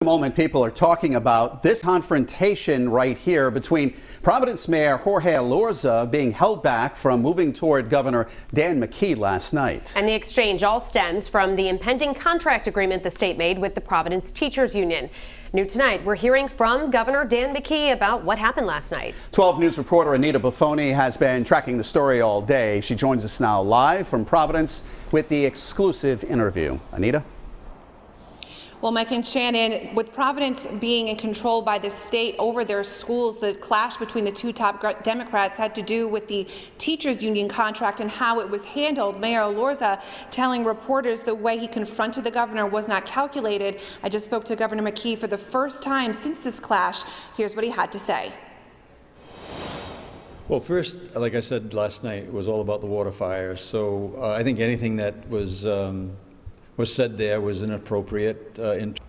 The moment people are talking about this confrontation right here between Providence Mayor Jorge Elorza being held back from moving toward Governor Dan McKee last night. And the exchange all stems from the impending contract agreement the state made with the Providence Teachers Union. New tonight, we're hearing from Governor Dan McKee about what happened last night. 12 News reporter Anita Buffoni has been tracking the story all day. She joins us now live from Providence with the exclusive interview. Anita? Well, Mike and Shannon, with Providence being in control by the state over their schools, the clash between the two top Democrats had to do with the teachers union contract and how it was handled. Mayor Elorza telling reporters the way he confronted the governor was not calculated. I just spoke to Governor McKee for the first time since this clash. Here's what he had to say. Well, first, like I said last night, it was all about the WaterFire. So I think anything that was said there was inappropriate.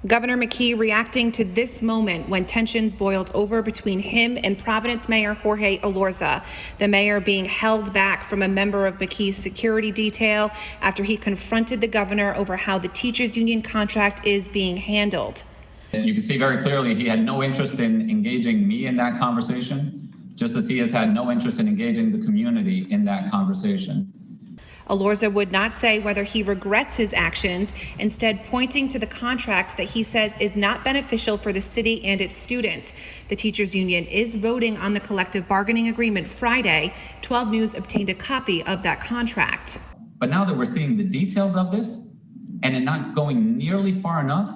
Governor McKee reacting to this moment when tensions boiled over between him and Providence Mayor Jorge Elorza, the mayor being held back from a member of McKee's security detail after he confronted the governor over how the teachers union contract is being handled. You can see very clearly he had no interest in engaging me in that conversation, just as he has had no interest in engaging the community in that conversation. Elorza would not say whether he regrets his actions, instead pointing to the contract that he says is not beneficial for the city and its students. The teachers union is voting on the collective bargaining agreement Friday. 12 News obtained a copy of that contract. But now that we're seeing the details of this and it not going nearly far enough,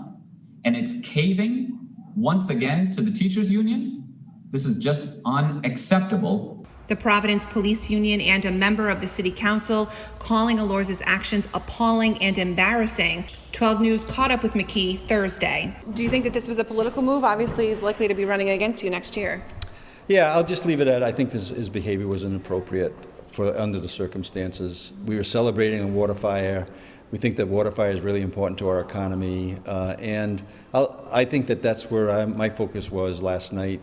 and it's caving once again to the teachers union, this is just unacceptable. The Providence Police Union and a member of the City Council calling Elorza's actions appalling and embarrassing. 12 News caught up with McKee Thursday. Do you think that this was a political move? Obviously, he's likely to be running against you next year. Yeah, I'll just leave it at I think his behavior was inappropriate under the circumstances. We were celebrating a WaterFire. We think that WaterFire is really important to our economy, and I think that that's where my focus was last night.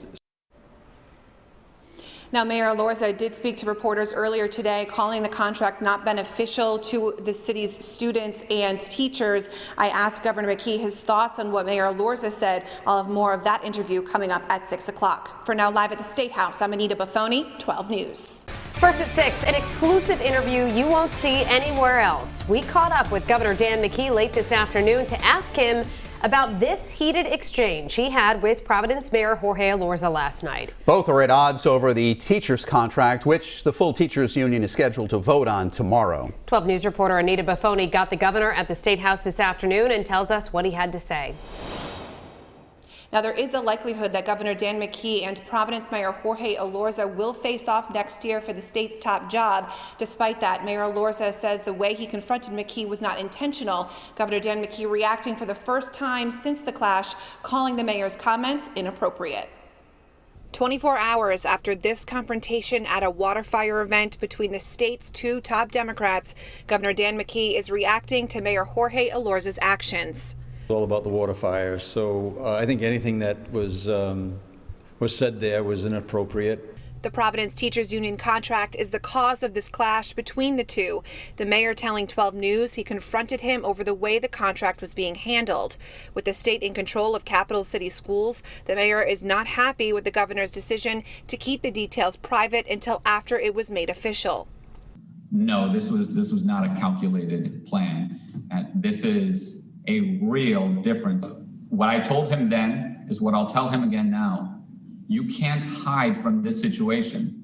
Now, Mayor Elorza did speak to reporters earlier today, calling the contract not beneficial to the city's students and teachers. I asked Governor McKee his thoughts on what Mayor Elorza said. I'll have more of that interview coming up at 6 o'clock. For now, live at the State House, I'm Anita Buffoni, 12 News. First at 6, an exclusive interview you won't see anywhere else. We caught up with Governor Dan McKee late this afternoon to ask him about this heated exchange he had with Providence Mayor Jorge Elorza last night. Both are at odds over the teachers' contract, which the full teachers union is scheduled to vote on tomorrow. 12 News reporter Anita Buffoni got the governor at the State House this afternoon and tells us what he had to say. Now, there is a likelihood that Governor Dan McKee and Providence Mayor Jorge Elorza will face off next year for the state's top job. Despite that, Mayor Elorza says the way he confronted McKee was not intentional. Governor Dan McKee reacting for the first time since the clash, calling the mayor's comments inappropriate. 24 hours after this confrontation at a WaterFire event between the state's two top Democrats, Governor Dan McKee is reacting to Mayor Jorge Elorza's actions. All about the WaterFire. So I think anything that was said there was inappropriate. The Providence Teachers Union contract is the cause of this clash between the two. The mayor telling 12 News he confronted him over the way the contract was being handled. With the state in control of capital city schools, the mayor is not happy with the governor's decision to keep the details private until after it was made official. No, this was not a calculated plan. This is a real difference. What I told him then is what I'll tell him again now. You can't hide from this situation.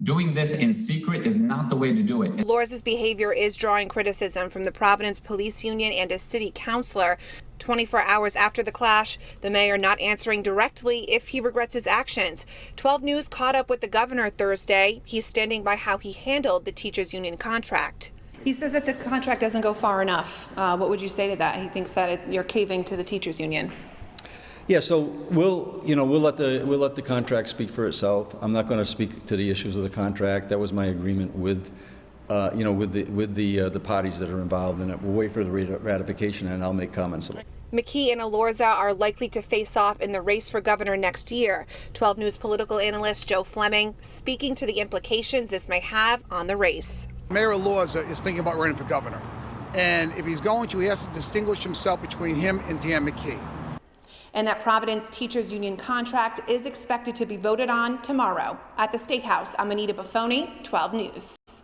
Doing this in secret is not the way to do it. Elorza's behavior is drawing criticism from the Providence Police Union and a city councilor. 24 hours after the clash, the mayor not answering directly if he regrets his actions. 12 News caught up with the governor Thursday. He's standing by how he handled the teachers union contract. He says that the contract doesn't go far enough. What would you say to that? He thinks that you're caving to the teachers union. Yeah, so we'll let the contract speak for itself. I'm not going to speak to the issues of the contract. That was my agreement with the parties that are involved in it. We'll wait for the ratification, and I'll make comments on it. McKee and Elorza are likely to face off in the race for governor next year. 12 News political analyst Joe Fleming speaking to the implications this may have on the race. Mayor Elorza is thinking about running for governor. And if he's going to, he has to distinguish himself between him and Dan McKee. and that Providence Teachers Union contract is expected to be voted on tomorrow at the State House. I'm Anita Buffoni, 12 News.